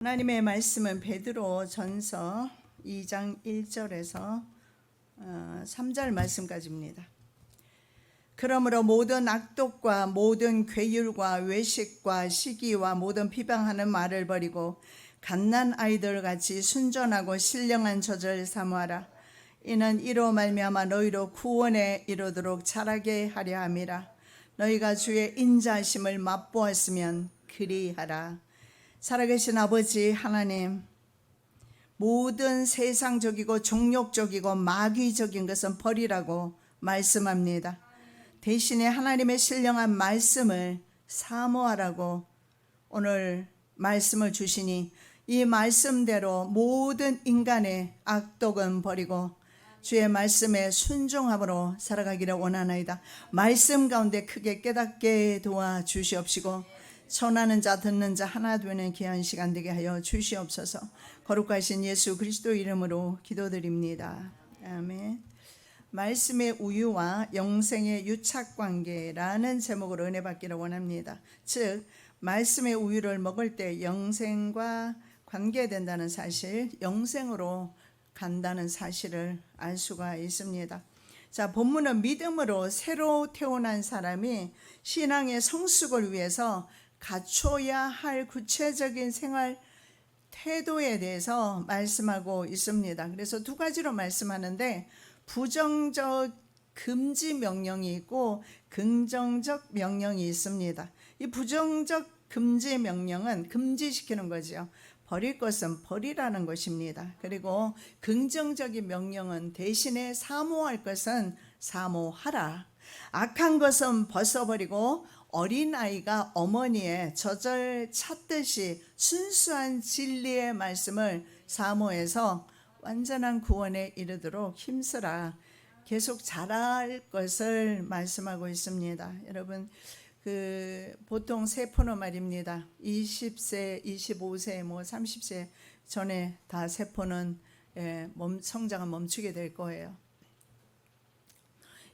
하나님의 말씀은 베드로 전서 2장 1절에서 3절 말씀까지입니다. 그러므로 모든 악독과 모든 괴율과 외식과 시기와 모든 비방하는 말을 버리고 갓난 아이들 같이 순전하고 신령한 젖을 사모하라. 이는 이로 말미암아 너희로 구원에 이르도록 자라게 하려 함이라. 너희가 주의 인자하심을 맛보았으면 그리하라. 살아계신 아버지 하나님, 모든 세상적이고 종욕적이고 마귀적인 것은 버리라고 말씀합니다. 대신에 하나님의 신령한 말씀을 사모하라고 오늘 말씀을 주시니 이 말씀대로 모든 인간의 악독은 버리고 주의 말씀에 순종함으로 살아가기를 원하나이다. 말씀 가운데 크게 깨닫게 도와주시옵시고 전하는 자 듣는 자 하나 되는 귀한 시간 되게 하여 주시옵소서. 거룩하신 예수 그리스도 이름으로 기도드립니다. 아멘. 말씀의 우유와 영생의 유착관계라는 제목으로 은혜 받기를 원합니다. 즉 말씀의 우유를 먹을 때 영생과 관계된다는 사실, 영생으로 간다는 사실을 알 수가 있습니다. 자, 본문은 믿음으로 새로 태어난 사람이 신앙의 성숙을 위해서 갖춰야 할 구체적인 생활 태도에 대해서 말씀하고 있습니다. 그래서 두 가지로 말씀하는데 부정적 금지 명령이 있고 긍정적 명령이 있습니다. 이 부정적 금지 명령은 금지시키는 거죠. 버릴 것은 버리라는 것입니다. 그리고 긍정적인 명령은 대신에 사모할 것은 사모하라. 악한 것은 벗어버리고 어린아이가 어머니의 젖을 찾듯이 순수한 진리의 말씀을 사모해서 완전한 구원에 이르도록 힘쓰라. 계속 자랄 것을 말씀하고 있습니다. 여러분, 보통 세포는 말입니다. 20세, 25세, 30세 전에 다 세포는 성장은 멈추게 될 거예요.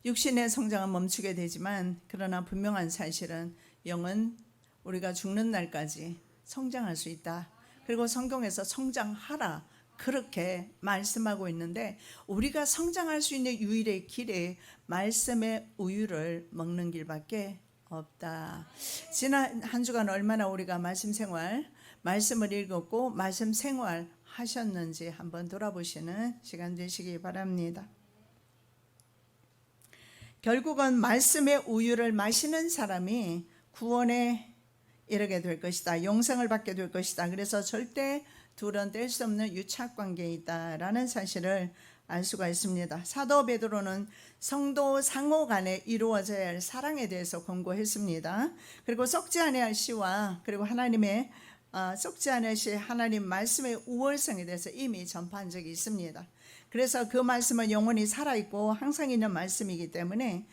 육신의 성장은 멈추게 되지만 그러나 분명한 사실은 영은 우리가 죽는 날까지 성장할 수 있다. 그리고 성경에서 성장하라 그렇게 말씀하고 있는데 우리가 성장할 수 있는 유일의 길이 말씀의 우유를 먹는 길밖에 없다. 지난 한 주간 얼마나 우리가 말씀 생활, 말씀을 읽었고 말씀 생활 하셨는지 한번 돌아보시는 시간 되시기 바랍니다. 결국은 말씀의 우유를 마시는 사람이 구원에 이르게 될 것이다. 영생을 받게 될 것이다. 그래서 절대 둘은 뗄 수 없는 유착관계에 있다라는 사실을 알 수가 있습니다. 사도 베드로는 성도 상호 간에 이루어져야 할 사랑에 대해서 권고했습니다. 그리고 썩지 아니할 씨와 그리고 하나님의 썩지 아니할 씨 하나님 말씀의 우월성에 대해서 이미 전파한 적이 있습니다. 그래서 그 말씀은 영원히 살아있고 항상 있는 말씀이기 때문에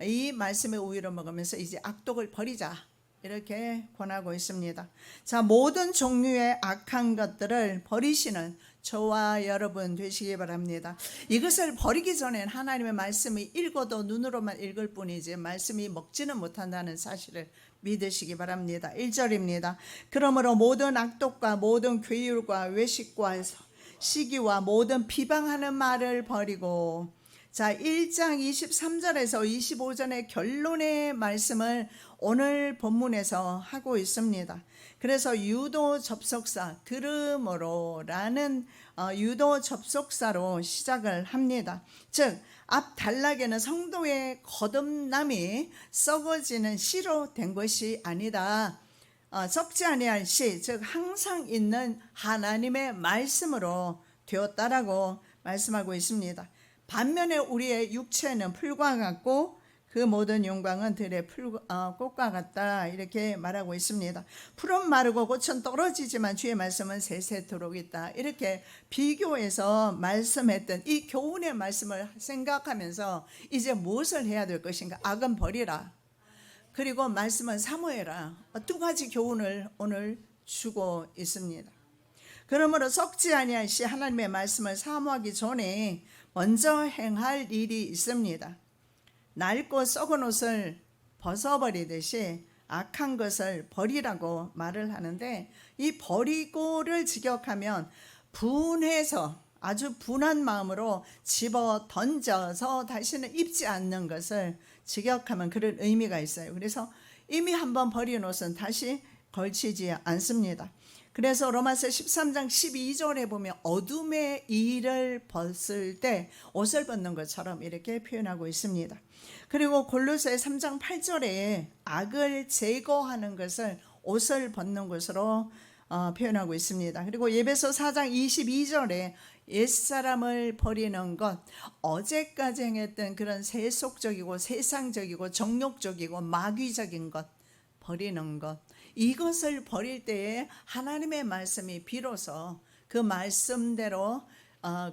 이 말씀의 우유를 먹으면서 이제 악독을 버리자 이렇게 권하고 있습니다. 자, 모든 종류의 악한 것들을 버리시는 저와 여러분 되시기 바랍니다. 이것을 버리기 전엔 하나님의 말씀을 읽어도 눈으로만 읽을 뿐이지 말씀이 먹지는 못한다는 사실을 믿으시기 바랍니다. 1절입니다. 그러므로 모든 악독과 모든 괴율과 외식과 시기와 모든 비방하는 말을 버리고, 자 1장 23절에서 25절의 결론의 말씀을 오늘 본문에서 하고 있습니다. 그래서 유도 접속사 들음으로라는 유도 접속사로 시작을 합니다. 즉 앞 단락에는 성도의 거듭남이 썩어지는 씨로 된 것이 아니다. 썩지 아니할 씨, 즉 항상 있는 하나님의 말씀으로 되었다라고 말씀하고 있습니다. 반면에 우리의 육체는 풀과 같고 그 모든 영광은 들의 꽃과 같다 이렇게 말하고 있습니다. 풀은 마르고 꽃은 떨어지지만 주의 말씀은 세세토록 있다. 이렇게 비교해서 말씀했던 이 교훈의 말씀을 생각하면서 이제 무엇을 해야 될 것인가? 악은 버리라. 그리고 말씀은 사모해라. 두 가지 교훈을 오늘 주고 있습니다. 그러므로 썩지 아니할 시 하나님의 말씀을 사모하기 전에 먼저 행할 일이 있습니다. 낡고 썩은 옷을 벗어버리듯이 악한 것을 버리라고 말을 하는데, 이 버리고를 직역하면 분해서 아주 분한 마음으로 집어 던져서 다시는 입지 않는 것을 직역하면 그런 의미가 있어요. 그래서 이미 한번 버린 옷은 다시 걸치지 않습니다. 그래서 로마서 13장 12절에 보면 어둠의 일을 벗을 때 옷을 벗는 것처럼 이렇게 표현하고 있습니다. 그리고 골로새 3장 8절에 악을 제거하는 것을 옷을 벗는 것으로 표현하고 있습니다. 그리고 예배서 4장 22절에 옛사람을 버리는 것, 어제까지 행했던 그런 세속적이고 세상적이고 정욕적이고 마귀적인 것 버리는 것, 이것을 버릴 때에 하나님의 말씀이 비로소 그 말씀대로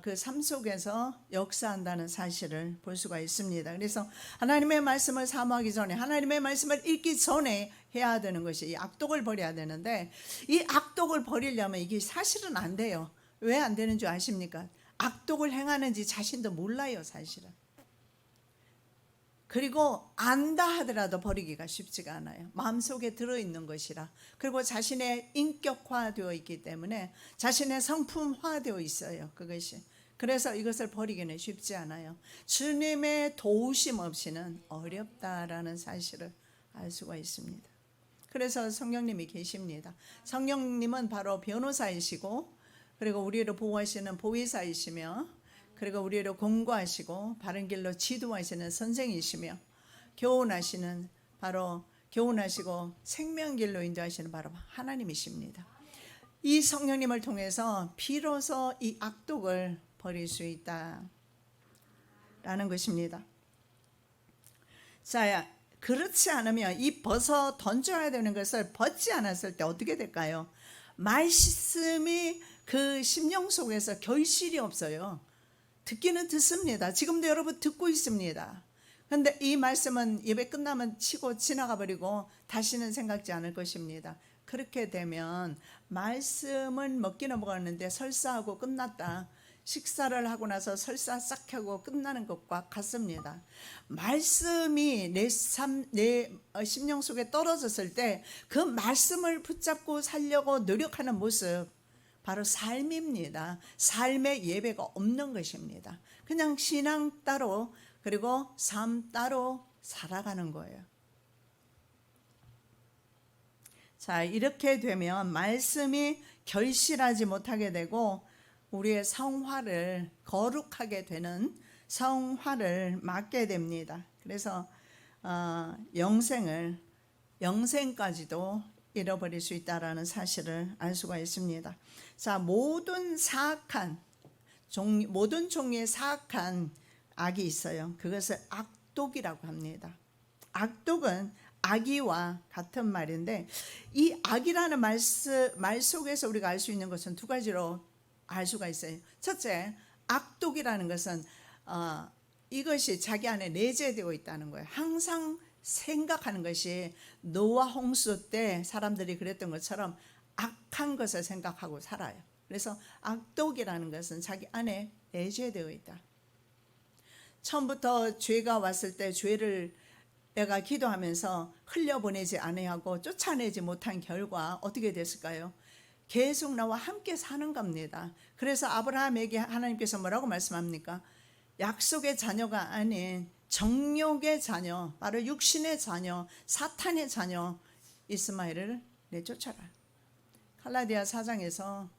그 삶 속에서 역사한다는 사실을 볼 수가 있습니다. 그래서 하나님의 말씀을 사모하기 전에, 하나님의 말씀을 읽기 전에 해야 되는 것이 이 악독을 버려야 되는데, 이 악독을 버리려면 이게 사실은 안 돼요. 왜 안 되는 줄 아십니까? 악독을 행하는지 자신도 몰라요, 사실은. 그리고 안다 하더라도 버리기가 쉽지가 않아요. 마음속에 들어있는 것이라. 그리고 자신의 인격화되어 있기 때문에 자신의 성품화되어 있어요, 그것이. 그래서 이것을 버리기는 쉽지 않아요. 주님의 도우심 없이는 어렵다라는 사실을 알 수가 있습니다. 그래서 성령님이 계십니다. 성령님은 바로 변호사이시고, 그리고 우리를 보호하시는 보혜사이시며, 그리고 우리를 공고하시고 바른 길로 지도하시는 선생이시며, 교훈하시고 생명길로 인도하시는 바로 하나님이십니다. 이 성령님을 통해서 비로소 이 악독을 버릴 수 있다라는 것입니다. 자, 그렇지 않으면 이 벗어 던져야 되는 것을 벗지 않았을 때 어떻게 될까요? 말씀이 그 심령 속에서 결실이 없어요. 듣기는 듣습니다. 지금도 여러분 듣고 있습니다. 그런데 이 말씀은 예배 끝나면 치고 지나가 버리고 다시는 생각지 않을 것입니다. 그렇게 되면 말씀은 먹기는 먹었는데 설사하고 끝났다, 식사를 하고 나서 설사 싹 하고 끝나는 것과 같습니다. 말씀이 내 심령 속에 떨어졌을 때 그 말씀을 붙잡고 살려고 노력하는 모습, 바로 삶입니다. 삶의 예배가 없는 것입니다. 그냥 신앙 따로, 그리고 삶 따로 살아가는 거예요. 자, 이렇게 되면 말씀이 결실하지 못하게 되고 우리의 성화를 거룩하게 되는 성화를 맞게 됩니다. 그래서 영생까지도 잃어버릴 수 있다라는 사실을 알 수가 있습니다. 자, 모든 종류의 사악한 악이 있어요. 그것을 악독이라고 합니다. 악독은 악의와 같은 말인데, 이 악이라는 말 속에서 우리가 알 수 있는 것은 두 가지로 알 수가 있어요. 첫째, 악독이라는 것은 이것이 자기 안에 내재되어 있다는 거예요. 항상 생각하는 것이 노아 홍수 때 사람들이 그랬던 것처럼 악한 것을 생각하고 살아요. 그래서 악독이라는 것은 자기 안에 내재되어 있다. 처음부터 죄가 왔을 때 죄를 내가 기도하면서 흘려보내지 아니하고 쫓아내지 못한 결과 어떻게 됐을까요? 계속 나와 함께 사는 겁니다. 그래서 아브라함에게 하나님께서 뭐라고 말씀합니까? 약속의 자녀가 아닌 정욕의 자녀, 바로 육신의 자녀, 사탄의 자녀 이스마엘을 내쫓아라. 갈라디아 4장에서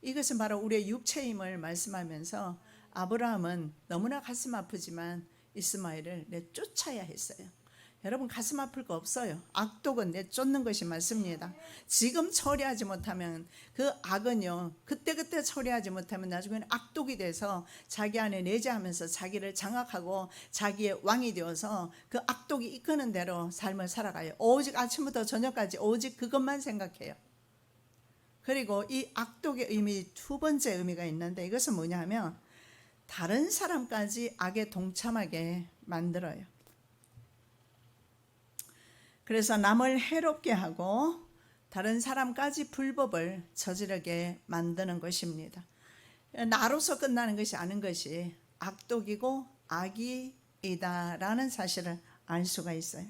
이것은 바로 우리의 육체임을 말씀하면서 아브라함은 너무나 가슴 아프지만 이스마엘을 내쫓아야 했어요. 여러분, 가슴 아플 거 없어요. 악독은 내쫓는 것이 맞습니다. 지금 처리하지 못하면 그 악은요, 그때 처리하지 못하면 나중에는 악독이 돼서 자기 안에 내재하면서 자기를 장악하고 자기의 왕이 되어서 그 악독이 이끄는 대로 삶을 살아가요. 오직 아침부터 저녁까지 오직 그것만 생각해요. 그리고 이 악독의 의미, 두 번째 의미가 있는데, 이것은 뭐냐 하면 다른 사람까지 악에 동참하게 만들어요. 그래서 남을 해롭게 하고 다른 사람까지 불법을 저지르게 만드는 것입니다. 나로서 끝나는 것이 아닌 것이 악독이고 악이다라는 사실을 알 수가 있어요.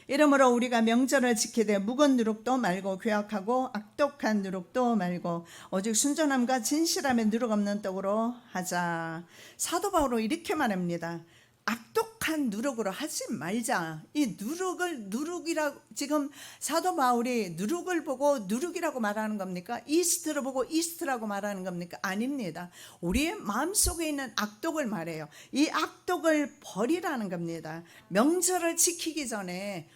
이러므로 우리가 명절을 지키되 묵은 누룩도 말고 괴악하고 악독한 누룩도 말고 오직 순전함과 진실함에 누룩 없는 떡으로 하자. 사도 바울은 이렇게 말합니다. 악독한 누룩으로 하지 말자. 이 누룩이라고, 지금 사도 바울이 누룩을 보고 누룩이라고 말하는 겁니까? 이스트를 보고 이스트라고 말하는 겁니까? 아닙니다. 우리의 마음속에 있는 악독을 말해요. 이 악독을 버리라는 겁니다. 명절을 지키기 전에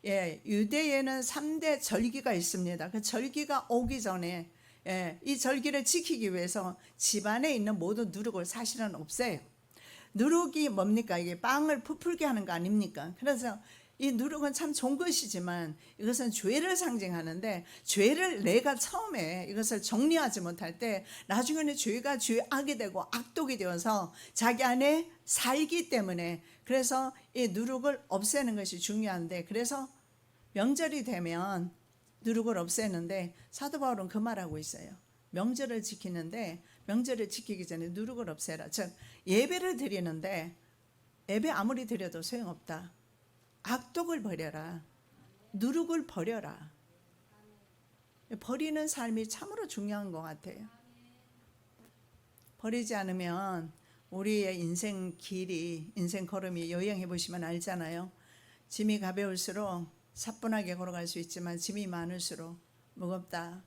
유대에는 3대 절기가 있습니다. 그 절기가 오기 전에 이 절기를 지키기 위해서 집안에 있는 모든 누룩을 사실은 없애요. 누룩이 뭡니까? 이게 빵을 부풀게 하는 거 아닙니까? 그래서 이 누룩은 참 좋은 것이지만 이것은 죄를 상징하는데, 죄를 내가 처음에 이것을 정리하지 못할 때 나중에는 죄가 죄악이 되고 악독이 되어서 자기 안에 살기 때문에, 그래서 이 누룩을 없애는 것이 중요한데, 그래서 명절이 되면 누룩을 없애는데 사도 바울은 그 말하고 있어요. 명절을 지키는데 명절을 지키기 전에 누룩을 없애라. 즉 예배를 드리는데 예배 아무리 드려도 소용없다. 악독을 버려라. 누룩을 버려라. 버리는 삶이 참으로 중요한 것 같아요. 버리지 않으면 우리의 인생 길이, 인생 걸음이 여행해 보시면 알잖아요. 짐이 가벼울수록 사뿐하게 걸어갈 수 있지만 짐이 많을수록 무겁다.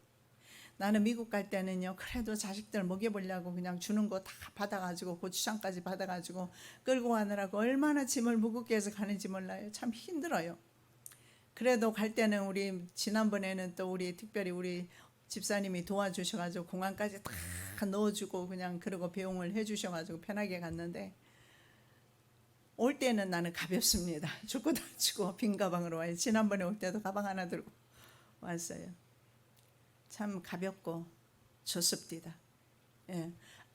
나는 미국 갈 때는요, 그래도 자식들 먹여보려고 그냥 주는 거 다 받아가지고 고추장까지 받아가지고 끌고 가느라고 얼마나 짐을 무겁게 해서 가는지 몰라요. 참 힘들어요. 그래도 갈 때는 우리 지난번에는 또 우리 특별히 우리 집사님이 도와주셔가지고 공항까지 다 넣어주고 그냥 그러고 배웅을 해주셔가지고 편하게 갔는데, 올 때는 나는 가볍습니다. 죽고 다치고 빈 가방으로 와요. 지난번에 올 때도 가방 하나 들고 왔어요. 참 가볍고 좋습니다.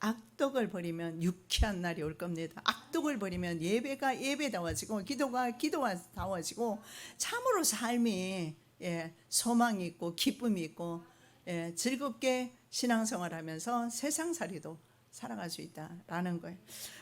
악독을 버리면 유쾌한 날이 올 겁니다. 악독을 버리면 예배가 예배다워지고 기도가 기도다워지고 참으로 삶이 소망이 있고 기쁨이 있고 즐겁게 신앙생활하면서 세상살이도 살아갈 수 있다라는 거예요.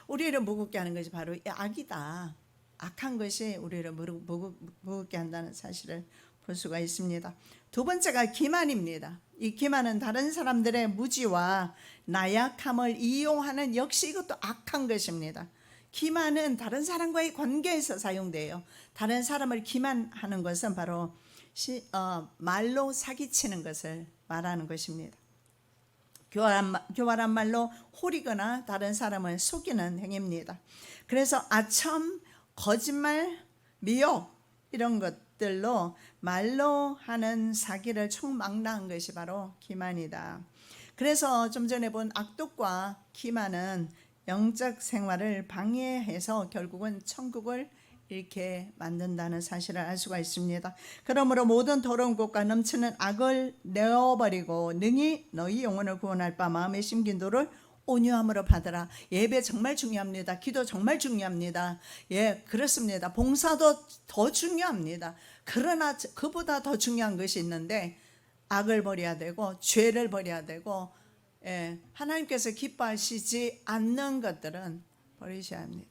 우리를 무겁게 하는 것이 바로 악이다. 악한 것이 우리를 무겁게 한다는 사실을 볼 수가 있습니다. 두 번째가 기만입니다. 이 기만은 다른 사람들의 무지와 나약함을 이용하는, 역시 이것도 악한 것입니다. 기만은 다른 사람과의 관계에서 사용돼요. 다른 사람을 기만하는 것은 바로 말로 사기치는 것을 말하는 것입니다. 교활한 말로 호리거나 다른 사람을 속이는 행위입니다. 그래서 아첨, 거짓말, 미혹 이런 것들로 말로 하는 사기를 총망라한 것이 바로 기만이다. 그래서 좀 전에 본 악독과 기만은 영적 생활을 방해해서 결국은 천국을 잃게 만든다는 사실을 알 수가 있습니다. 그러므로 모든 더러운 것과 넘치는 악을 내어버리고 능히 너희 영혼을 구원할 바 마음에 심긴 도를 온유함으로 받으라. 예배 정말 중요합니다. 기도 정말 중요합니다. 그렇습니다. 봉사도 더 중요합니다. 그러나 그보다 더 중요한 것이 있는데, 악을 버려야 되고 죄를 버려야 되고 하나님께서 기뻐하시지 않는 것들은 버리셔야 합니다.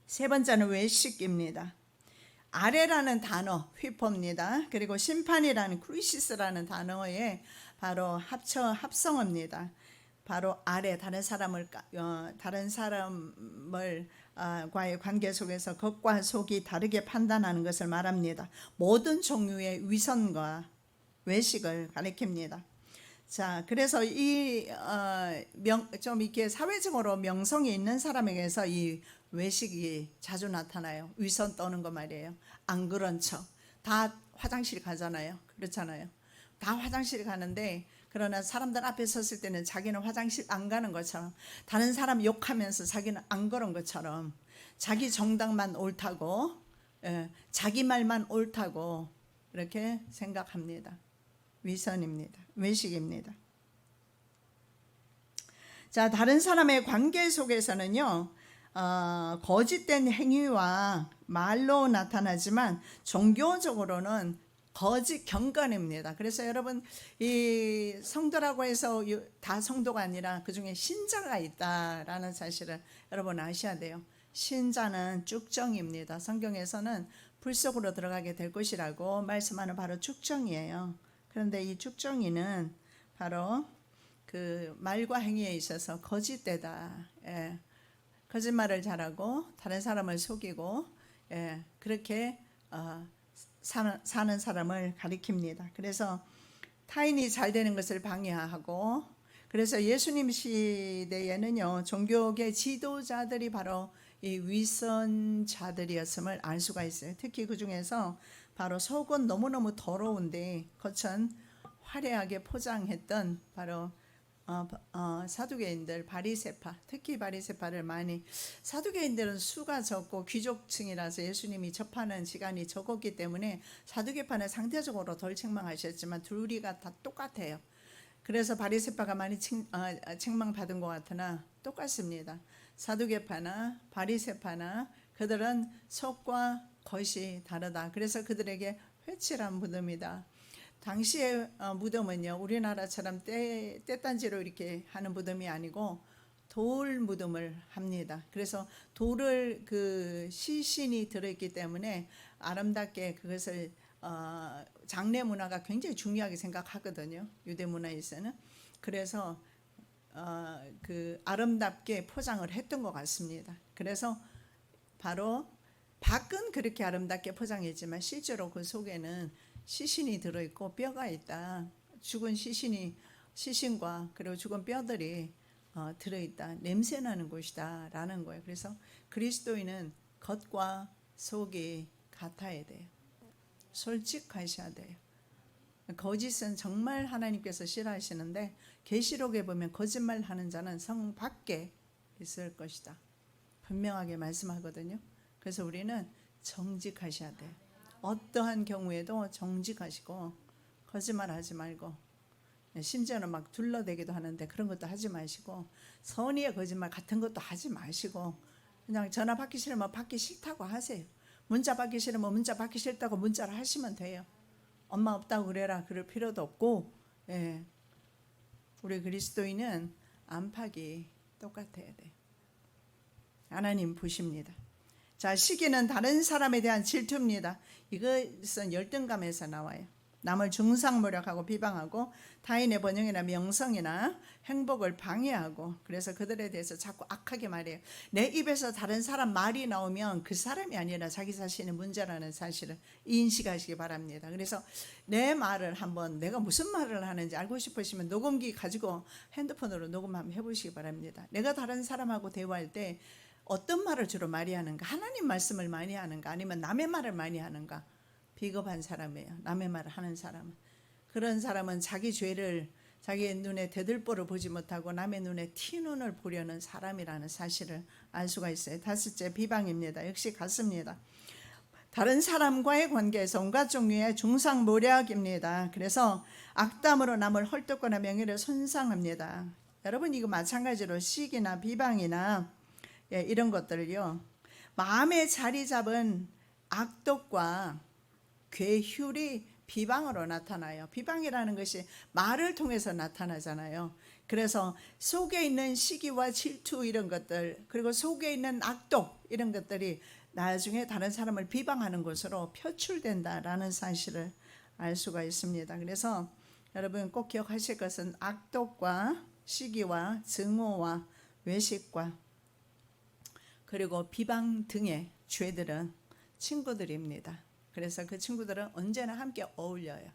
세 번째는 외식입니다. 아래라는 단어 휘포입니다. 그리고 심판이라는 크리시스라는 단어에 바로 합성어입니다. 바로 아래, 다른 사람을 과의 관계 속에서 겉과 속이 다르게 판단하는 것을 말합니다. 모든 종류의 위선과 외식을 가리킵니다. 자, 그래서 좀 이렇게 사회적으로 명성이 있는 사람에게서 이 외식이 자주 나타나요. 위선 떠는 거 말이에요. 안 그런 척. 다 화장실 가잖아요. 그렇잖아요. 다 화장실 가는데, 그러나 사람들 앞에 섰을 때는 자기는 화장실 안 가는 것처럼, 다른 사람 욕하면서 자기는 안 그런 것처럼, 자기 정당만 옳다고, 자기 말만 옳다고 이렇게 생각합니다. 위선입니다. 외식입니다. 자, 다른 사람의 관계 속에서는요, 거짓된 행위와 말로 나타나지만 종교적으로는 거짓 경건입니다. 그래서 여러분, 이 성도라고 해서 다 성도가 아니라 그 중에 신자가 있다라는 사실을 여러분 아셔야 돼요. 신자는 쭉정입니다. 성경에서는 불 속으로 들어가게 될 것이라고 말씀하는 바로 쭉정이에요. 그런데 이 쭉정이는 바로 그 말과 행위에 있어서 거짓되다. 예. 거짓말을 잘하고 다른 사람을 속이고 그렇게 사는 사람을 가리킵니다. 그래서 타인이 잘 되는 것을 방해하고, 그래서 예수님 시대에는요 종교계 지도자들이 바로 이 위선자들이었음을 알 수가 있어요. 특히 그 중에서 바로 속은 너무너무 더러운데 겉은 화려하게 포장했던 바로 사두개인들, 바리새파, 특히 바리새파를 많이, 사두개인들은 수가 적고 귀족층이라서 예수님이 접하는 시간이 적었기 때문에 사두개파는 상대적으로 덜 책망하셨지만 둘이가 다 똑같아요. 그래서 바리새파가 많이 책망받은 것 같으나 똑같습니다. 사두개파나 바리새파나 그들은 속과 겉이 다르다. 그래서 그들에게 회칠한 무덤이다. 당시의 무덤은요 우리나라처럼 떼단지로 이렇게 하는 무덤이 아니고 돌 무덤을 합니다. 그래서 돌을 그 시신이 들어있기 때문에 아름답게 그것을 장례 문화가 굉장히 중요하게 생각하거든요. 유대 문화에서는. 그래서 그 아름답게 포장을 했던 것 같습니다. 그래서 바로 밖은 그렇게 아름답게 포장했지만 실제로 그 속에는 시신이 들어있고 뼈가 있다. 죽은 시신과 그리고 죽은 뼈들이 들어있다. 냄새나는 곳이다 라는 거예요. 그래서 그리스도인은 겉과 속이 같아야 돼요. 솔직하셔야 돼요. 거짓은 정말 하나님께서 싫어하시는데 계시록에 보면 거짓말하는 자는 성 밖에 있을 것이다. 분명하게 말씀하거든요. 그래서 우리는 정직하셔야 돼요. 어떠한 경우에도 정직하시고 거짓말하지 말고, 심지어는 막 둘러대기도 하는데 그런 것도 하지 마시고, 선의의 거짓말 같은 것도 하지 마시고, 그냥 전화 받기 싫으면 받기 싫다고 하세요. 문자 받기 싫으면 문자 받기 싫다고 문자를 하시면 돼요. 엄마 없다고 그래라 그럴 필요도 없고. 우리 그리스도인은 안팎이 똑같아야 돼요. 하나님 보십니다. 자, 시기는 다른 사람에 대한 질투입니다. 이것은 열등감에서 나와요. 남을 중상모략하고 비방하고 타인의 번영이나 명성이나 행복을 방해하고, 그래서 그들에 대해서 자꾸 악하게 말해요. 내 입에서 다른 사람 말이 나오면 그 사람이 아니라 자기 자신의 문제라는 사실을 인식하시기 바랍니다. 그래서 내 말을 한번, 내가 무슨 말을 하는지 알고 싶으시면 녹음기 가지고 핸드폰으로 녹음 한번 해보시기 바랍니다. 내가 다른 사람하고 대화할 때 어떤 말을 주로 많이 하는가? 하나님 말씀을 많이 하는가? 아니면 남의 말을 많이 하는가? 비겁한 사람이에요. 남의 말을 하는 사람은. 그런 사람은 자기 죄를 자기의 눈에 대들보를 보지 못하고 남의 눈에 티눈을 보려는 사람이라는 사실을 알 수가 있어요. 다섯째, 비방입니다. 역시 같습니다. 다른 사람과의 관계에서 온갖 종류의 중상모략입니다. 그래서 악담으로 남을 헐뜯거나 명예를 손상합니다. 여러분, 이거 마찬가지로 시기나 비방이나 이런 것들을요, 마음에 자리 잡은 악독과 괴휼이 비방으로 나타나요. 비방이라는 것이 말을 통해서 나타나잖아요. 그래서 속에 있는 시기와 질투 이런 것들, 그리고 속에 있는 악독 이런 것들이 나중에 다른 사람을 비방하는 것으로 표출된다라는 사실을 알 수가 있습니다. 그래서 여러분 꼭 기억하실 것은 악독과 시기와 증오와 외식과 그리고 비방 등의 죄들은 친구들입니다. 그래서 그 친구들은 언제나 함께 어울려요.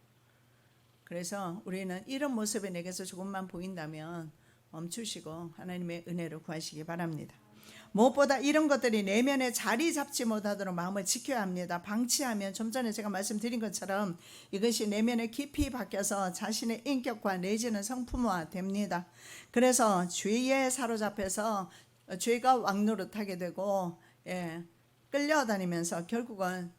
그래서 우리는 이런 모습이 내게서 조금만 보인다면 멈추시고 하나님의 은혜를 구하시기 바랍니다. 무엇보다 이런 것들이 내면에 자리 잡지 못하도록 마음을 지켜야 합니다. 방치하면 좀 전에 제가 말씀드린 것처럼 이것이 내면에 깊이 박혀서 자신의 인격화 내지는 성품화 됩니다. 그래서 죄에 사로잡혀서 죄가 왕노릇하게 되고 끌려다니면서 결국은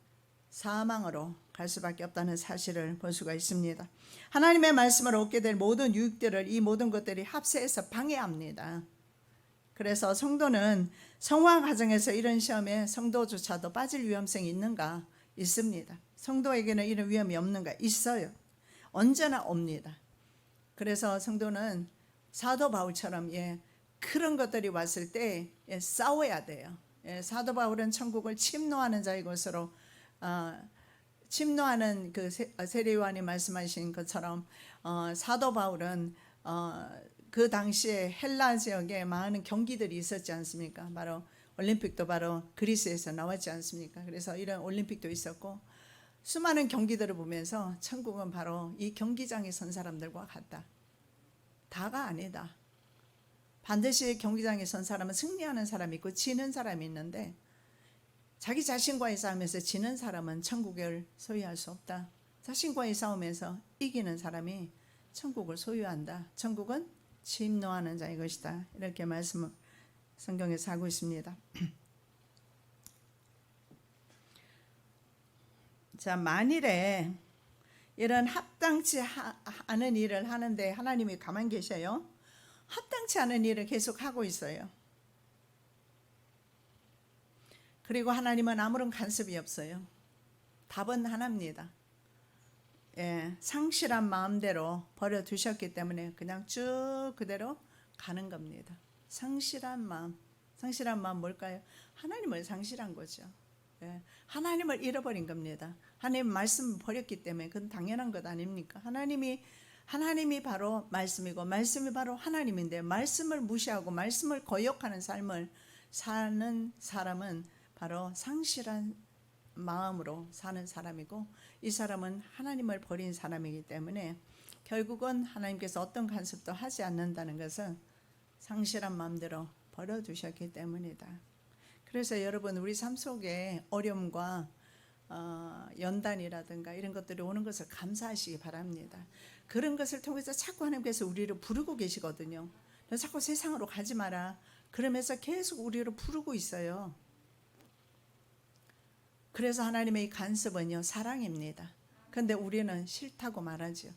사망으로 갈 수밖에 없다는 사실을 볼 수가 있습니다. 하나님의 말씀을 얻게 될 모든 유익들을 이 모든 것들이 합세해서 방해합니다. 그래서 성도는 성화 과정에서 이런 시험에 성도조차도 빠질 위험성이 있는가? 있습니다. 성도에게는 이런 위험이 없는가? 있어요. 언제나 옵니다. 그래서 성도는 사도 바울처럼 그런 것들이 왔을 때 싸워야 돼요. 사도 바울은 천국을 침노하는 자의 것으로 침노하는 그 세례요한이 말씀하신 것처럼 사도 바울은 그 당시에 헬라 지역에 많은 경기들이 있었지 않습니까? 바로 올림픽도 바로 그리스에서 나왔지 않습니까? 그래서 이런 올림픽도 있었고 수많은 경기들을 보면서 천국은 바로 이 경기장에 선 사람들과 같다. 다가 아니다. 반드시 경기장에 선 사람은 승리하는 사람이 있고 지는 사람이 있는데 자기 자신과의 싸움에서 지는 사람은 천국을 소유할 수 없다. 자신과의 싸움에서 이기는 사람이 천국을 소유한다. 천국은 침노하는 자의 것이다. 이렇게 말씀을 성경에서 하고 있습니다. 자, 만일에 이런 합당치 않은 일을 하는데 하나님이 가만 계셔요. 합당치 않은 일을 계속 하고 있어요. 그리고 하나님은 아무런 간섭이 없어요. 답은 하나입니다. 상실한 마음대로 버려두셨기 때문에 그냥 쭉 그대로 가는 겁니다. 상실한 마음 뭘까요? 하나님을 상실한 거죠. 하나님을 잃어버린 겁니다. 하나님 말씀 버렸기 때문에 그건 당연한 것 아닙니까? 하나님이 바로 말씀이고 말씀이 바로 하나님인데 말씀을 무시하고 말씀을 거역하는 삶을 사는 사람은 바로 상실한 마음으로 사는 사람이고 이 사람은 하나님을 버린 사람이기 때문에 결국은 하나님께서 어떤 간섭도 하지 않는다는 것은 상실한 마음대로 버려두셨기 때문이다. 그래서 여러분 우리 삶 속에 어려움과 연단이라든가 이런 것들이 오는 것을 감사하시기 바랍니다. 그런 것을 통해서 자꾸 하나님께서 우리를 부르고 계시거든요. 너 자꾸 세상으로 가지 마라. 그러면서 계속 우리를 부르고 있어요. 그래서 하나님의 이 간섭은요 사랑입니다. 그런데 우리는 싫다고 말하죠.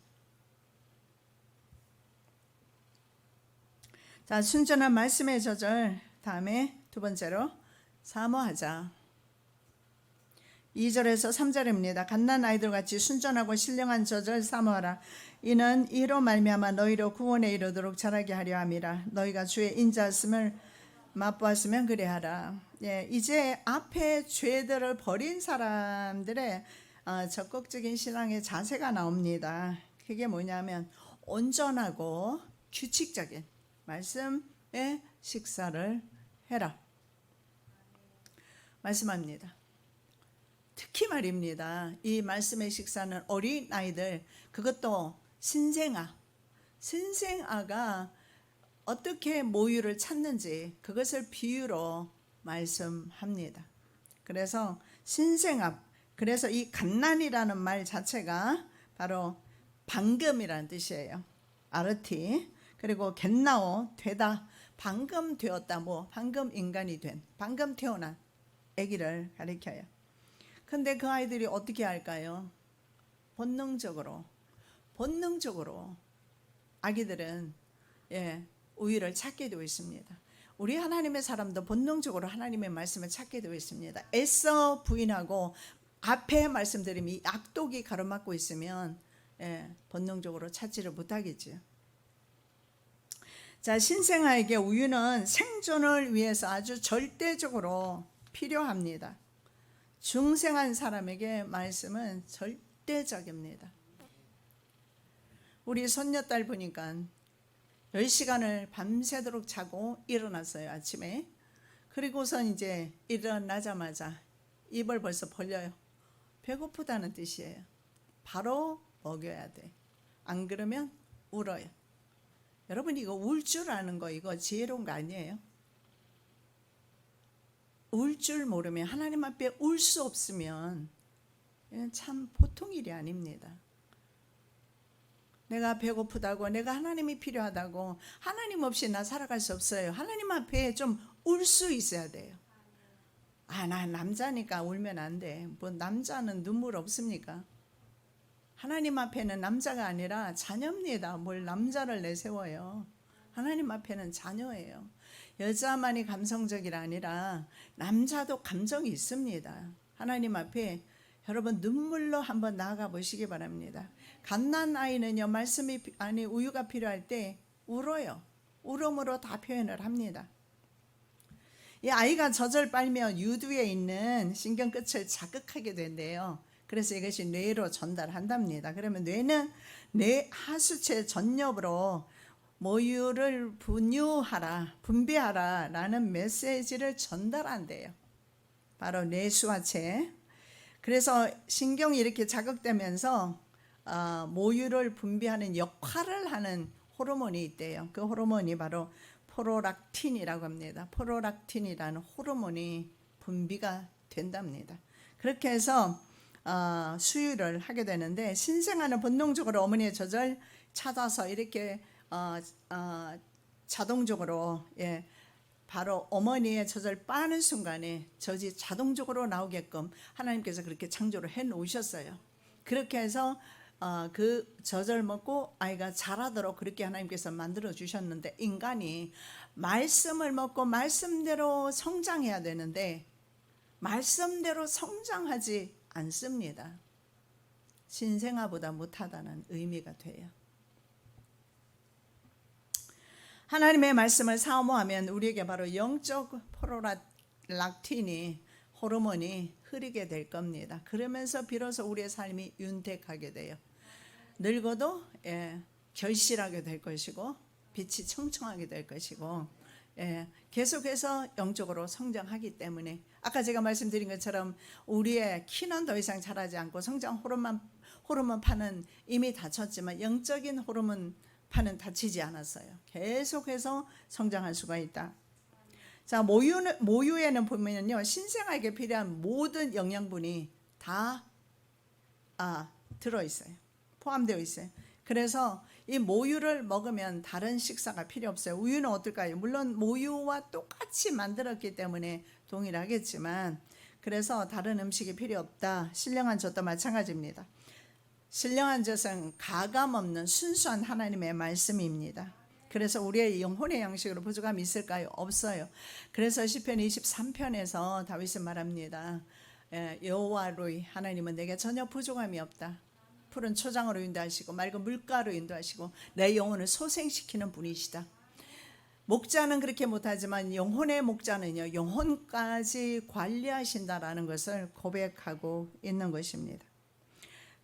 자, 순전한 말씀의 저절. 다음에 두 번째로 사모하자. 2절에서 3절입니다. 갓난 아이들 같이 순전하고 신령한 저절 사모하라. 이는 이로 말미암아 너희로 구원에 이르도록 자라게 하려 함이라. 너희가 주의 인자하심을 맛보았으면 그래하라. 이제 앞에 죄들을 버린 사람들의 적극적인 신앙의 자세가 나옵니다. 그게 뭐냐면 온전하고 규칙적인 말씀의 식사를 해라 말씀합니다. 특히 말입니다. 이 말씀의 식사는 어린 아이들, 그것도 신생아가 어떻게 모유를 찾는지 그것을 비유로 말씀합니다. 그래서 신생아, 그래서 이 갓난이라는 말 자체가 바로 방금이라는 뜻이에요. 아르티. 그리고 겟나오, 되다, 방금 되었다, 방금 인간이 된, 방금 태어난 아기를 가리켜요. 근데 그 아이들이 어떻게 할까요? 본능적으로 아기들은 우유를 찾게 되어 있습니다. 우리 하나님의 사람도 본능적으로 하나님의 말씀을 찾게 되어 있습니다. 애써 부인하고 앞에 말씀드림이 악독이 가로막고 있으면 본능적으로 찾지를 못하겠지요. 자, 신생아에게 우유는 생존을 위해서 아주 절대적으로 필요합니다. 중생한 사람에게 말씀은 절대적입니다. 우리 손녀딸 보니까 10시간을 밤새도록 자고 일어났어요, 아침에. 그리고선 이제 일어나자마자 입을 벌써 벌려요. 배고프다는 뜻이에요. 바로 먹여야 돼. 안 그러면 울어요. 여러분 이거 울 줄 아는 거 이거 지혜로운 거 아니에요? 울 줄 모르면 하나님 앞에 울 수 없으면 참 보통 일이 아닙니다. 내가 배고프다고 내가 하나님이 필요하다고 하나님 없이 나 살아갈 수 없어요. 하나님 앞에 좀 울 수 있어야 돼요. 나 남자니까 울면 안 돼. 남자는 눈물 없습니까? 하나님 앞에는 남자가 아니라 자녀입니다. 뭘 남자를 내세워요. 하나님 앞에는 자녀예요. 여자만이 감성적이라 아니라 남자도 감정이 있습니다. 하나님 앞에 여러분 눈물로 한번 나아가 보시기 바랍니다. 갓난 아이는요 우유가 필요할 때 울어요. 울음으로 다 표현을 합니다. 이 아이가 젖을 빨면 유두에 있는 신경 끝을 자극하게 된대요. 그래서 이것이 뇌로 전달한답니다. 그러면 뇌는 뇌 하수체 전엽으로 모유를 분비하라 라는 메시지를 전달한대요. 바로 뇌수화체. 그래서 신경이 이렇게 자극되면서 모유를 분비하는 역할을 하는 호르몬이 있대요. 그 호르몬이 바로 프롤락틴이라고 합니다. 프롤락틴이라는 호르몬이 분비가 된답니다. 그렇게 해서 수유를 하게 되는데, 신생아는 본능적으로 어머니의 젖을 찾아서 이렇게 자동적으로 바로 어머니의 젖을 빠는 순간에 젖이 자동적으로 나오게끔 하나님께서 그렇게 창조를 해 놓으셨어요. 그렇게 해서 그 젖을 먹고 아이가 자라도록 그렇게 하나님께서 만들어 주셨는데, 인간이 말씀을 먹고 말씀대로 성장해야 되는데 말씀대로 성장하지 않습니다. 신생아보다 못하다는 의미가 돼요. 하나님의 말씀을 사모하면 우리에게 바로 영적 프롤락틴이 호르몬이 흐르게 될 겁니다. 그러면서 비로소 우리의 삶이 윤택하게 돼요. 늙어도 결실하게 될 것이고 빛이 청청하게 될 것이고 계속해서 영적으로 성장하기 때문에, 아까 제가 말씀드린 것처럼 우리의 키는 더 이상 자라지 않고 성장 호르몬 파는 이미 닫혔지만 영적인 호르몬 파는 닫히지 않았어요. 계속해서 성장할 수가 있다. 자, 모유에는 보면요, 신생아에게 필요한 모든 영양분이 다 들어있어요. 포함되어 있어요. 그래서 이 모유를 먹으면 다른 식사가 필요 없어요. 우유는 어떨까요? 물론 모유와 똑같이 만들었기 때문에 동일하겠지만, 그래서 다른 음식이 필요 없다. 신령한 젖도 마찬가지입니다. 신령한 젖은 가감 없는 순수한 하나님의 말씀입니다. 그래서 우리의 영혼의 양식으로 부족함이 있을까요? 없어요. 그래서 시편 23편에서 다윗은 말합니다. 여호와로이 하나님은 내게 전혀 부족함이 없다. 푸른 초장으로 인도하시고 맑은 물가로 인도하시고 내 영혼을 소생시키는 분이시다. 목자는 그렇게 못하지만 영혼의 목자는요, 영혼까지 관리하신다라는 것을 고백하고 있는 것입니다.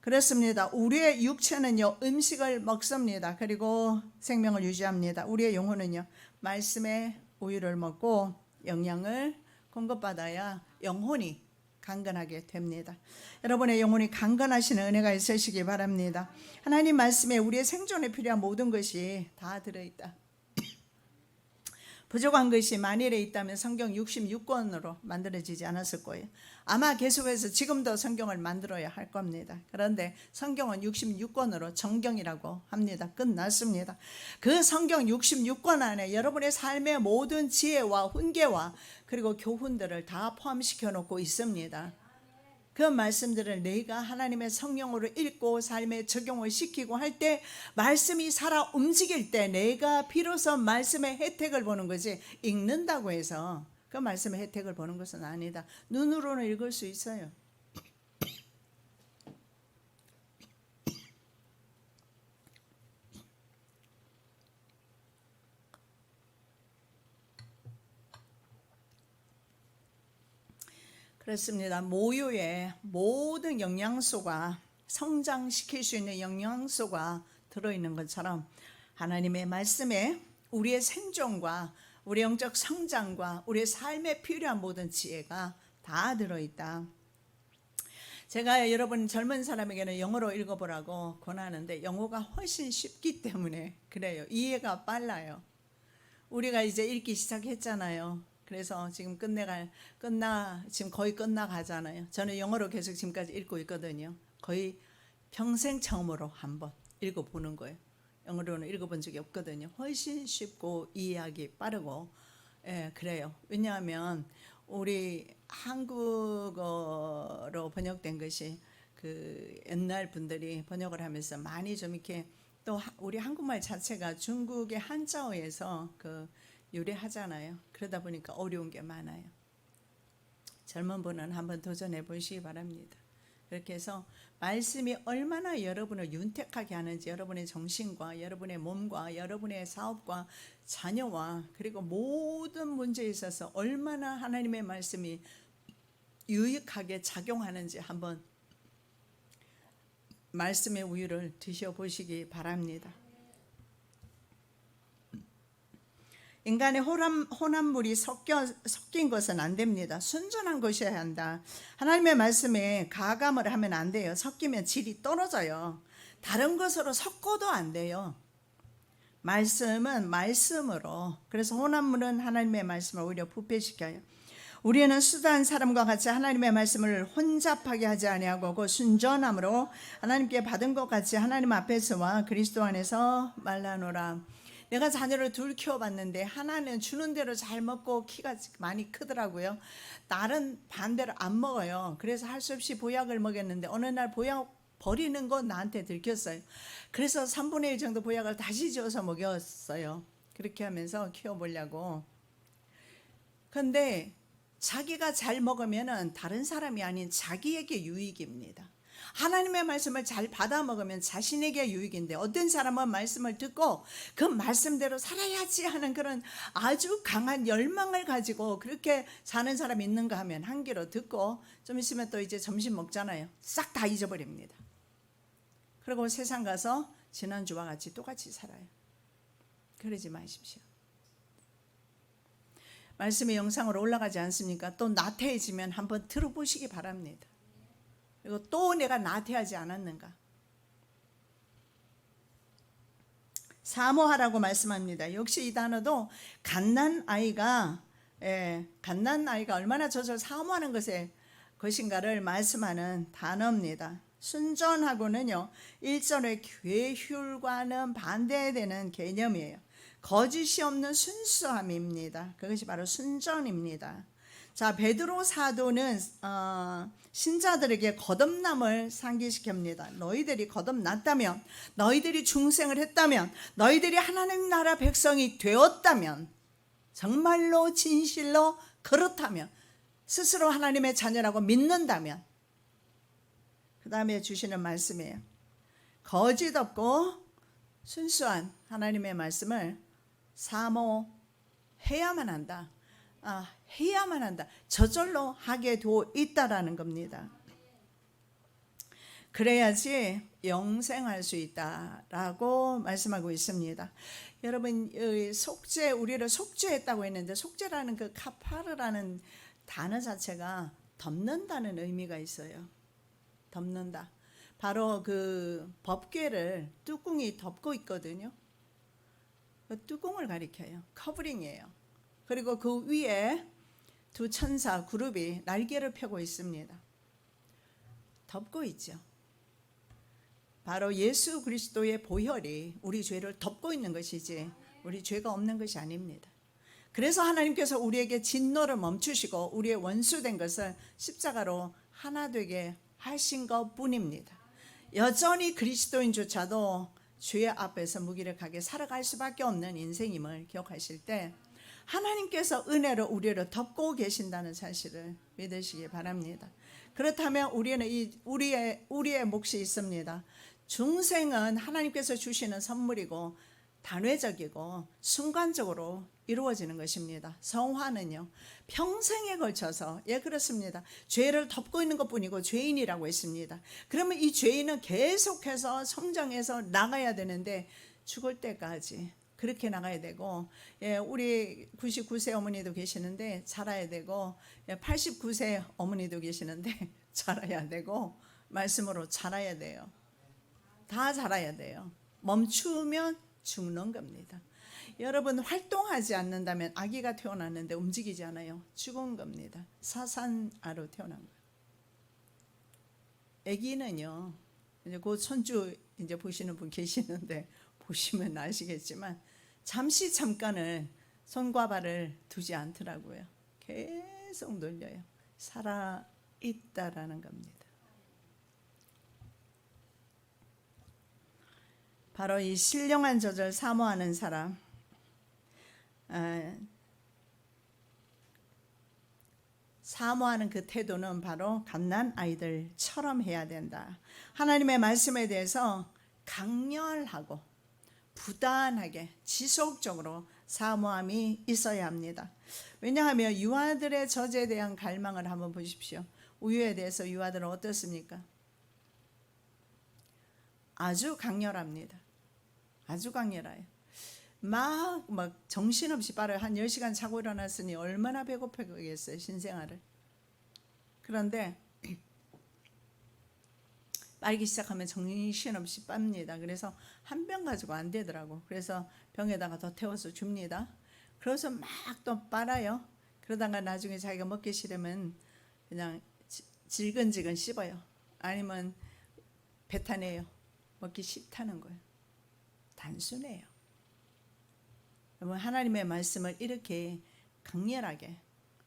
그렇습니다. 우리의 육체는요, 음식을 먹습니다. 그리고 생명을 유지합니다. 우리의 영혼은요, 말씀의 우유를 먹고 영양을 공급받아야 영혼이 강건하게 됩니다. 여러분의 영혼이 강건하시는 은혜가 있으시기 바랍니다. 하나님 말씀에 우리의 생존에 필요한 모든 것이 다 들어있다. 부족한 것이 만일에 있다면 성경 66권으로 만들어지지 않았을 거예요. 아마 계속해서 지금도 성경을 만들어야 할 겁니다. 그런데 성경은 66권으로 정경이라고 합니다. 끝났습니다. 그 성경 66권 안에 여러분의 삶의 모든 지혜와 훈계와 그리고 교훈들을 다 포함시켜 놓고 있습니다. 그 말씀들을 내가 하나님의 성령으로 읽고 삶에 적용을 시키고 할 때, 말씀이 살아 움직일 때 내가 비로소 말씀의 혜택을 보는 거지, 읽는다고 해서 그 말씀의 혜택을 보는 것은 아니다. 눈으로는 읽을 수 있어요. 그렇습니다. 모유에 모든 영양소가, 성장시킬 수 있는 영양소가 들어있는 것처럼 하나님의 말씀에 우리의 생존과 우리 영적 성장과 우리의 삶에 필요한 모든 지혜가 다 들어있다. 제가 여러분 젊은 사람에게는 영어로 읽어보라고 권하는데 영어가 훨씬 쉽기 때문에 그래요. 이해가 빨라요. 우리가 이제 읽기 시작했잖아요. 그래서 지금 지금 거의 끝나가잖아요. 저는 영어로 계속 지금까지 읽고 있거든요. 거의 평생 처음으로 한번 읽어보는 거예요. 영어로는 읽어본 적이 없거든요. 훨씬 쉽고 이해하기 빠르고, 그래요. 왜냐하면 우리 한국어로 번역된 것이 그 옛날 분들이 번역을 하면서 많이 좀 이렇게, 또 우리 한국말 자체가 중국의 한자어에서 유래하잖아요. 그러다 보니까 어려운 게 많아요. 젊은 분은 한번 도전해 보시기 바랍니다. 그렇게 해서 말씀이 얼마나 여러분을 윤택하게 하는지, 여러분의 정신과 여러분의 몸과 여러분의 사업과 자녀와 그리고 모든 문제에 있어서 얼마나 하나님의 말씀이 유익하게 작용하는지 한번 말씀의 우유를 드셔보시기 바랍니다. 인간의 혼합물이 섞인 것은 안 됩니다. 순전한 것이어야 한다. 하나님의 말씀에 가감을 하면 안 돼요. 섞이면 질이 떨어져요. 다른 것으로 섞어도 안 돼요. 말씀은 말씀으로. 그래서 혼합물은 하나님의 말씀을 오히려 부패시켜요. 우리는 수다한 사람과 같이 하나님의 말씀을 혼잡하게 하지 아니하고 순전함으로 하나님께 받은 것 같이 하나님 앞에서와 그리스도 안에서 말라노라. 내가 자녀를 둘 키워봤는데 하나는 주는 대로 잘 먹고 키가 많이 크더라고요. 딸은 반대로 안 먹어요. 그래서 할 수 없이 보약을 먹였는데 어느 날 보약 버리는 거 나한테 들켰어요. 그래서 3분의 1 정도 보약을 다시 지어서 먹였어요. 그렇게 하면서 키워보려고. 근데 자기가 잘 먹으면 다른 사람이 아닌 자기에게 유익입니다. 하나님의 말씀을 잘 받아 먹으면 자신에게 유익인데, 어떤 사람은 말씀을 듣고 그 말씀대로 살아야지 하는 그런 아주 강한 열망을 가지고 그렇게 사는 사람이 있는가 하면 한 귀로 듣고 좀 있으면 또 이제 점심 먹잖아요. 싹 다 잊어버립니다. 그리고 세상 가서 지난주와 같이 똑같이 살아요. 그러지 마십시오. 말씀의 영상으로 올라가지 않습니까? 또 나태해지면 한번 들어보시기 바랍니다. 그리고 또 내가 나태하지 않았는가? 사모하라고 말씀합니다. 역시 이 단어도 갓난아이가 얼마나 저절 사모하는 것인가를 말씀하는 단어입니다. 순전하고는요, 일전의 괴휼과는 반대되는 개념이에요. 거짓이 없는 순수함입니다. 그것이 바로 순전입니다. 자, 베드로 사도는 신자들에게 거듭남을 상기시킵니다. 너희들이 거듭났다면, 너희들이 중생을 했다면, 너희들이 하나님 나라 백성이 되었다면, 정말로 진실로 그렇다면, 스스로 하나님의 자녀라고 믿는다면, 그 다음에 주시는 말씀이에요. 거짓 없고 순수한 하나님의 말씀을 사모해야만 한다. 해야만 한다. 저절로 하게 돼 있다라는 겁니다. 그래야지 영생할 수 있다라고 말씀하고 있습니다. 여러분, 속죄, 우리를 속죄했다고 했는데, 속죄라는 그 카파르라는 단어 자체가 덮는다는 의미가 있어요. 덮는다. 바로 그 법궤를 뚜껑이 덮고 있거든요. 그 뚜껑을 가리켜요. 커버링이에요. 그리고 그 위에 두 천사 그룹이 날개를 펴고 있습니다. 덮고 있죠. 바로 예수 그리스도의 보혈이 우리 죄를 덮고 있는 것이지 우리 죄가 없는 것이 아닙니다. 그래서 하나님께서 우리에게 진노를 멈추시고 우리의 원수된 것을 십자가로 하나 되게 하신 것 뿐입니다. 여전히 그리스도인조차도 죄 앞에서 무기력하게 살아갈 수밖에 없는 인생임을 기억하실 때 하나님께서 은혜로 우리를 덮고 계신다는 사실을 믿으시기 바랍니다. 그렇다면 우리는 우리의 몫이 있습니다. 중생은 하나님께서 주시는 선물이고 단회적이고 순간적으로 이루어지는 것입니다. 성화는요, 평생에 걸쳐서, 그렇습니다. 죄를 덮고 있는 것뿐이고 죄인이라고 했습니다. 그러면 이 죄인은 계속해서 성장해서 나가야 되는데 죽을 때까지 그렇게 나가야 되고, 우리 99세 어머니도 계시는데 자라야 되고, 89세 어머니도 계시는데 자라야 되고, 말씀으로 자라야 돼요. 다 자라야 돼요. 멈추면 죽는 겁니다. 여러분, 활동하지 않는다면, 아기가 태어났는데 움직이지 않아요. 죽은 겁니다. 사산아로 태어난 거예요. 아기는요, 이제 그 손주 이제 보시는 분 계시는데 보시면 아시겠지만 잠시 잠깐을 손과 발을 두지 않더라고요. 계속 놀려요. 살아 있다라는 겁니다. 바로 이 신령한 저절 사모하는 사람, 사모하는 그 태도는 바로 갓난 아이들처럼 해야 된다. 하나님의 말씀에 대해서 강렬하고 부단하게 지속적으로 사모함이 있어야 합니다. 왜냐하면 유아들의 젖에 대한 갈망을 한번 보십시오. 우유에 대해서 유아들은 어떻습니까? 아주 강렬합니다. 아주 강렬해요. 막 정신없이 빨아요. 한 10시간 자고 일어났으니 얼마나 배고프겠어요, 신생아를. 그런데 빨기 시작하면 정신없이 빱니다. 그래서 한 병 가지고 안 되더라고. 그래서 병에다가 더 태워서 줍니다. 그래서 막 또 빨아요. 그러다가 나중에 자기가 먹기 싫으면 그냥 질근질근 씹어요. 아니면 뱉어내요. 먹기 싫다는 거예요. 단순해요. 여러분, 하나님의 말씀을 이렇게 강렬하게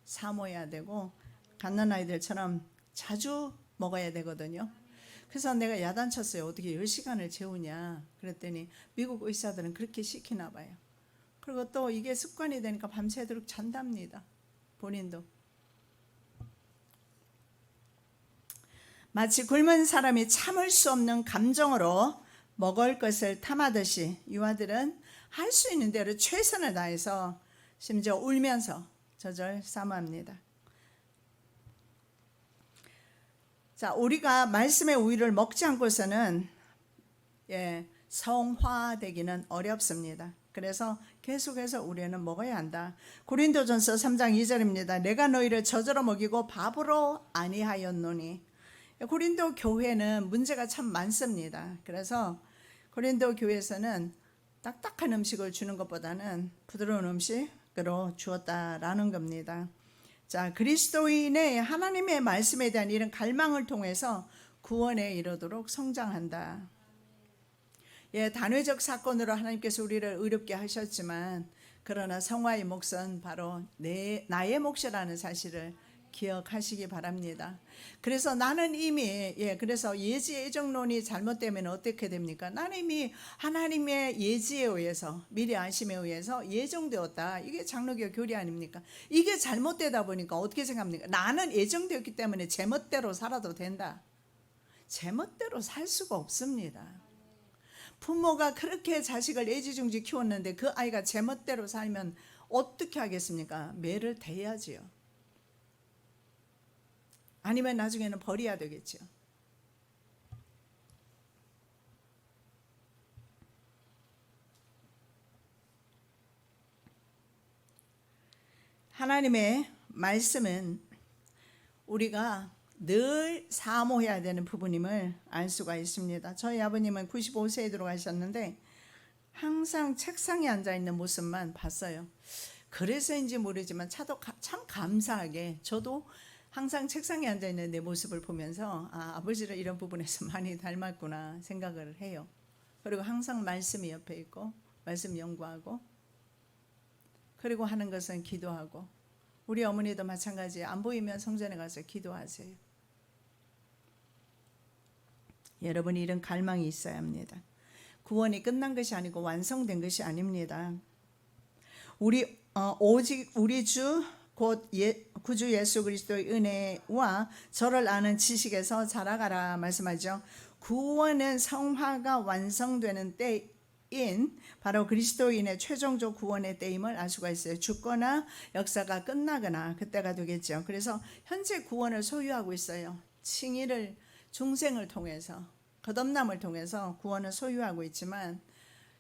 사모해야 되고 갓난아이들처럼 자주 먹어야 되거든요. 그래서 내가 야단쳤어요. 어떻게 10시간을 재우냐 그랬더니 미국 의사들은 그렇게 시키나 봐요. 그리고 또 이게 습관이 되니까 밤새도록 잔답니다. 본인도. 마치 굶은 사람이 참을 수 없는 감정으로 먹을 것을 탐하듯이 유아들은 할 수 있는 대로 최선을 다해서 심지어 울면서 저절 사모합니다. 자, 우리가 말씀의 우유를 먹지 않고서는 성화되기는 어렵습니다. 그래서 계속해서 우리는 먹어야 한다. 고린도전서 3장 2절입니다. 내가 너희를 젖으로 먹이고 밥으로 아니하였노니. 고린도 교회는 문제가 참 많습니다. 그래서 고린도 교회에서는 딱딱한 음식을 주는 것보다는 부드러운 음식으로 주었다라는 겁니다. 자, 그리스도인의 하나님의 말씀에 대한 이런 갈망을 통해서 구원에 이르도록 성장한다. 단회적 사건으로 하나님께서 우리를 의롭게 하셨지만 그러나 성화의 몫은 바로 나의 몫이라는 사실을 기억하시기 바랍니다. 그래서 나는 이미 그래서 예지 예정론이 잘못되면 어떻게 됩니까? 나는 이미 하나님의 예지에 의해서 미리 아심에 의해서 예정되었다. 이게 장로교 교리 아닙니까? 이게 잘못되다 보니까 어떻게 생각합니까? 나는 예정되었기 때문에 제멋대로 살아도 된다. 제멋대로 살 수가 없습니다. 부모가 그렇게 자식을 애지중지 키웠는데 그 아이가 제멋대로 살면 어떻게 하겠습니까? 매를 대야지요. 아니면 나중에는 버려야 되겠죠. 하나님의 말씀은 우리가 늘 사모해야 되는 부분임을 알 수가 있습니다. 저희 아버님은 95세에 들어가셨는데 항상 책상에 앉아있는 모습만 봤어요. 그래서인지 모르지만 참 감사하게 저도 항상 책상에 앉아있는 내 모습을 보면서 아버지를 이런 부분에서 많이 닮았구나 생각을 해요. 그리고 항상 말씀이 옆에 있고 말씀 연구하고 그리고 하는 것은 기도하고 우리 어머니도 마찬가지예요. 안 보이면 성전에 가서 기도하세요. 여러분이 이런 갈망이 있어야 합니다. 구원이 끝난 것이 아니고 완성된 것이 아닙니다. 오직 우리 주 곧 구주 예수 그리스도의 은혜와 저를 아는 지식에서 자라가라 말씀하죠. 구원은 성화가 완성되는 때인 바로 그리스도인의 최종적 구원의 때임을 알 수가 있어요. 죽거나 역사가 끝나거나 그때가 되겠죠. 그래서 현재 구원을 소유하고 있어요. 칭의를 중생을 통해서 거듭남을 통해서 구원을 소유하고 있지만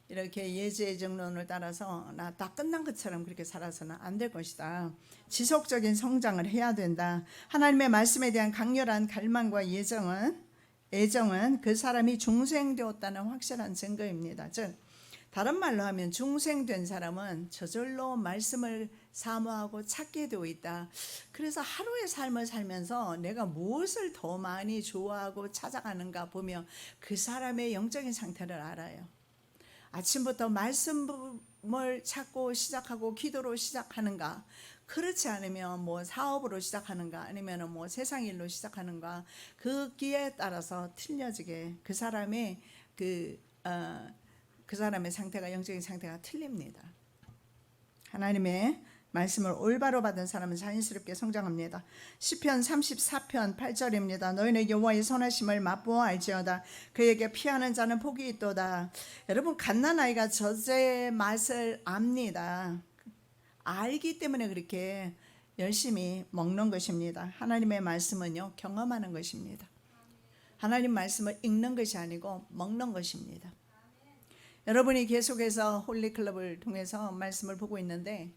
이렇게 예지예정론을 따라서 나 다 끝난 것처럼 그렇게 살아서는 안 될 것이다. 지속적인 성장을 해야 된다. 하나님의 말씀에 대한 강렬한 갈망과 애정은 그 사람이 중생되었다는 확실한 증거입니다. 즉 다른 말로 하면 중생된 사람은 저절로 말씀을 사모하고 찾게 되어 있다. 그래서 하루의 삶을 살면서 내가 무엇을 더 많이 좋아하고 찾아가는가 보면 그 사람의 영적인 상태를 알아요. 아침부터 말씀을 찾고 시작하고 기도로 시작하는가, 그렇지 않으면 뭐 사업으로 시작하는가, 아니면 뭐 세상 일로 시작하는가, 그 기에 따라서 틀려지게 그 사람의 그 사람의 상태가 영적인 상태가 틀립니다. 하나님의 말씀을 올바로 받은 사람은 자연스럽게 성장합니다. 시편 34편 8절입니다. 너희는 여호와의 선하심을 맛보아 알지어다. 그에게 피하는 자는 복이 있도다. 여러분, 갓난아이가 젖의 맛을 압니다. 알기 때문에 그렇게 열심히 먹는 것입니다. 하나님의 말씀은요, 경험하는 것입니다. 하나님 말씀을 읽는 것이 아니고 먹는 것입니다. 여러분이 계속해서 홀리클럽을 통해서 말씀을 보고 있는데,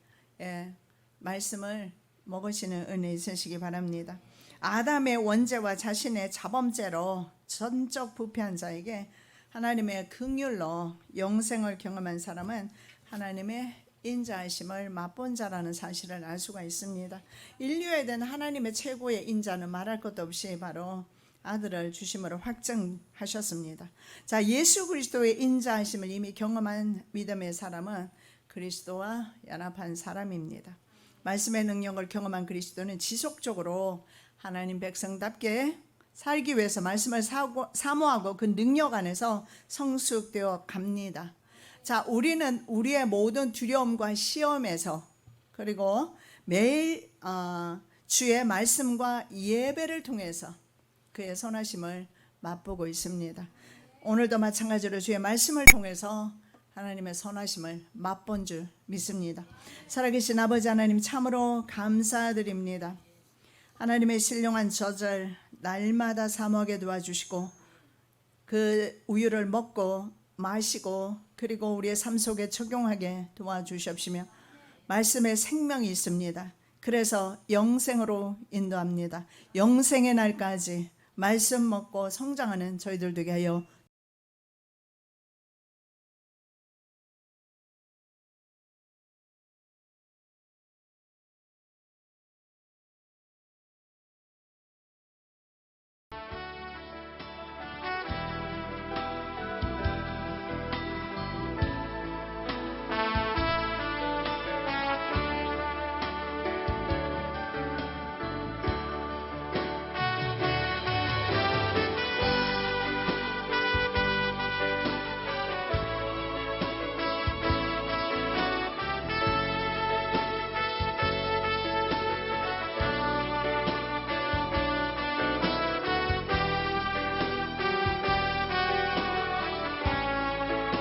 말씀을 먹으시는 은혜 있으시기 바랍니다. 아담의 원죄와 자신의 자범죄로 전적 부패한 자에게 하나님의 긍휼로 영생을 경험한 사람은 하나님의 인자하심을 맛본 자라는 사실을 알 수가 있습니다. 인류에 대한 하나님의 최고의 인자는 말할 것도 없이 바로 아들을 주심으로 확증하셨습니다. 자, 예수 그리스도의 인자하심을 이미 경험한 믿음의 사람은 그리스도와 연합한 사람입니다. 말씀의 능력을 경험한 그리스도는 지속적으로 하나님 백성답게 살기 위해서 말씀을 사모하고 그 능력 안에서 성숙되어 갑니다. 자, 우리는 우리의 모든 두려움과 시험에서, 그리고 매일 주의 말씀과 예배를 통해서 그의 선하심을 맛보고 있습니다. 오늘도 마찬가지로 주의 말씀을 통해서 하나님의 선하심을 맛본 줄 믿습니다. 살아계신 아버지 하나님, 참으로 감사드립니다. 하나님의 신령한 저절 날마다 사모하게 도와주시고 그 우유를 먹고 마시고 그리고 우리의 삶 속에 적용하게 도와주시옵시며 말씀에 생명이 있습니다. 그래서 영생으로 인도합니다. 영생의 날까지 말씀 먹고 성장하는 저희들 되게 하여